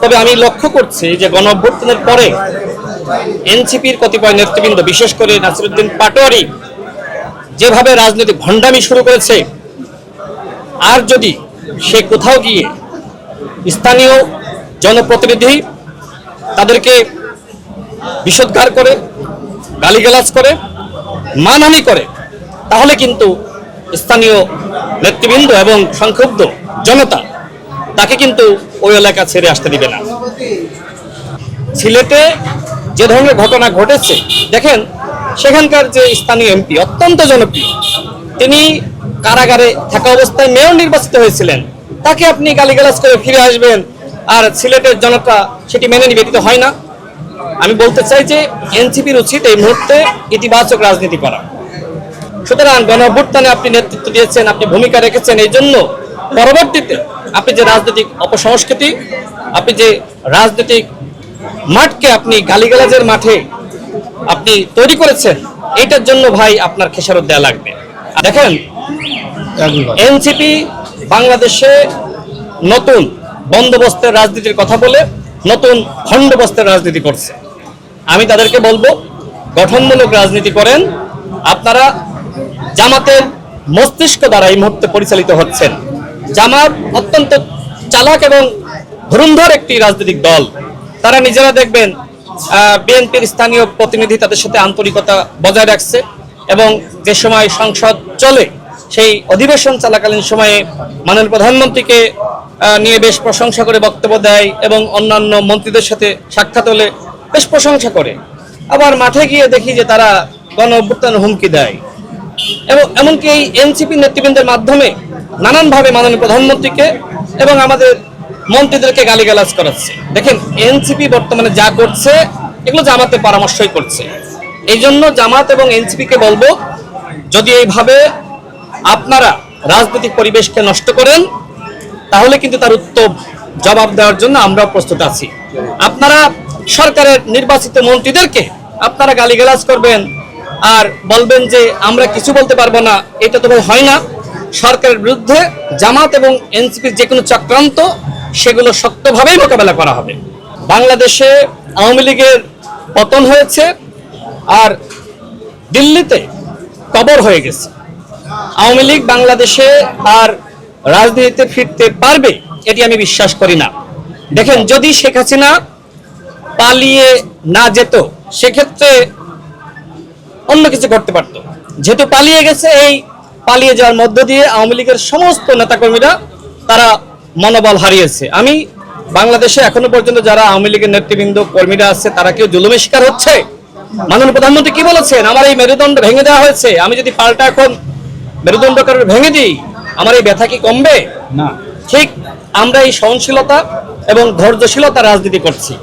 তবে আমি লক্ষ্য করছি যে গণঅভ্যুত্থানের পরে এনসিপির কতিপয় নেতৃবৃন্দ, বিশেষ করে নাসিরউদ্দিন পাটোয়ারি যেভাবে রাজনৈতিক ভণ্ডামি শুরু করেছে, আর যদি সে কোথাও গিয়ে স্থানীয় জনপ্রতিনিধি তাদেরকে বিষোদ্গার করে, গালিগালাজ করে, মানহানি করে, তাহলে কিন্তু স্থানীয় নেতৃবৃন্দ এবং সংক্ষুব্ধ জনতা তাকে কিন্তু ওই এলাকা ছেড়ে আসতে দিবে না। সিলেটে যে ধরনের ঘটনা ঘটেছে, দেখেন সেখানকার যে স্থানীয় এমপি অত্যন্ত জনপ্রিয়, তিনি কারাগারে থাকা অবস্থায় মেয়র নির্বাচিত হয়েছিলেন, তাকে আপনি গালিগালাজ করে ফিরে আসবেন আর সিলেটের জনতা সেটি মেনে নিবে, এটি তো হয় না। আমি বলতে চাই যে এনসিপির উচিত এই মুহূর্তে ইতিবাচক রাজনীতি করা। সুতরাং গণঅভ্যুত্থানে আপনি নেতৃত্ব দিয়েছেন, আপনি ভূমিকা রেখেছেন, এই জন্য পরবর্তীতে আপনি যে রাজনৈতিক অপসংস্কৃতি, আপনি যে রাজনৈতিক মাঠকে আপনি গালিগালাজের মাঠে আপনি তৈরি করেছেন, এইটার জন্য ভাই আপনার খেসারত দেওয়া লাগবে। দেখেন এনসিপি বাংলাদেশে নতুন বন্দোবস্তের রাজনীতির কথা বলে নতুন খণ্ডবস্তের রাজনীতি করছে। আমি তাদেরকে বলবো, গঠনমূলক রাজনীতি করেন। আপনারা জামাতের মস্তিষ্ক দ্বারা এই মুহূর্তে পরিচালিত হচ্ছেন। জামাত অত্যন্ত চালাক এবং ধুরন্ধর একটি রাজনৈতিক দল। তারা নিজেরা দেখবেন বিএনপির স্থানীয় প্রতিনিধি তাদের সাথে আন্তরিকতা বজায় রাখছে এবং যে সময় সংসদ চলে সেই অধিবেশন চলাকালীন সময়ে মাননীয় প্রধানমন্ত্রীকে নিয়ে বেশ প্রশংসা করে বক্তব্য দেয় এবং অন্যান্য মন্ত্রীদের সাথে সাক্ষাৎ হলে বেশ প্রশংসা করে। আবার মাঠে গিয়ে দেখি যে তারা গণঅভ্যুত্থানের হুমকি দেয় এবং এমনকি এই এনসিপি নেতৃবৃন্দের মাধ্যমে নানানভাবে মাননীয় প্রধানমন্ত্রীকে এবং আমাদের মন্ত্রীদেরকে গালিগালাজ করাচ্ছে। দেখেন এনসিপি বর্তমানে যা করছে এগুলো জামাতের পরামর্শই করছে। এই জন্য জামাত এবং এনসিপিকে বলবো, যদি এইভাবে আপনারা রাজনৈতিক পরিবেশকে নষ্ট করেন তাহলে কিন্তু তার উত্তম জবাব দেওয়ার জন্য আমরাও প্রস্তুত আছি। আপনারা সরকারের নির্বাচিত মন্ত্রীদেরকে আপনারা গালিগালাজ করবেন আর বলবেন যে আমরা কিছু বলতে পারবো না, এটা তো ভাই হয় না। সরকারের বিরুদ্ধে জামাত এবং এনসিপির যে কোনো চক্রান্ত সেগুলো শক্তভাবেই মোকাবেলা করা হবে। বাংলাদেশে আওয়ামী লীগের পতন হয়েছে আর দিল্লিতে কবর হয়ে গেছে। আওয়ামী লীগ বাংলাদেশে আর রাজনীতিতে ফিরতে পারবে এটি আমি বিশ্বাস করি না। দেখেন যদি শেখ হাসিনা পালিয়ে না যেত সেক্ষেত্রে অন্য কিছু করতে পারত। যেহেতু পালিয়ে গেছে, এই পালিয়ে যাওয়ার মধ্য দিয়ে আওয়ামী লীগের সমস্ত নেতাকর্মীরা তারা মনোবল হারিয়েছে। আমি বাংলাদেশে এখনো পর্যন্ত যারা আওয়ামী লীগের নেতৃবৃন্দ কর্মীরা আছে তারা কেউ জুলুমের শিকার হচ্ছে? মাননীয় প্রধানমন্ত্রী কি বলেছেন, আমার এই মেরুদণ্ড ভেঙে দেওয়া হয়েছে, আমি যদি পাল্টা এখন মেরুদণ্ড কারোর ভেঙে দিই আমার এই ব্যথা কি কমবে? না। ঠিক আমরা এই সহনশীলতা এবং ধৈর্যশীলতা রাজনীতি করছি।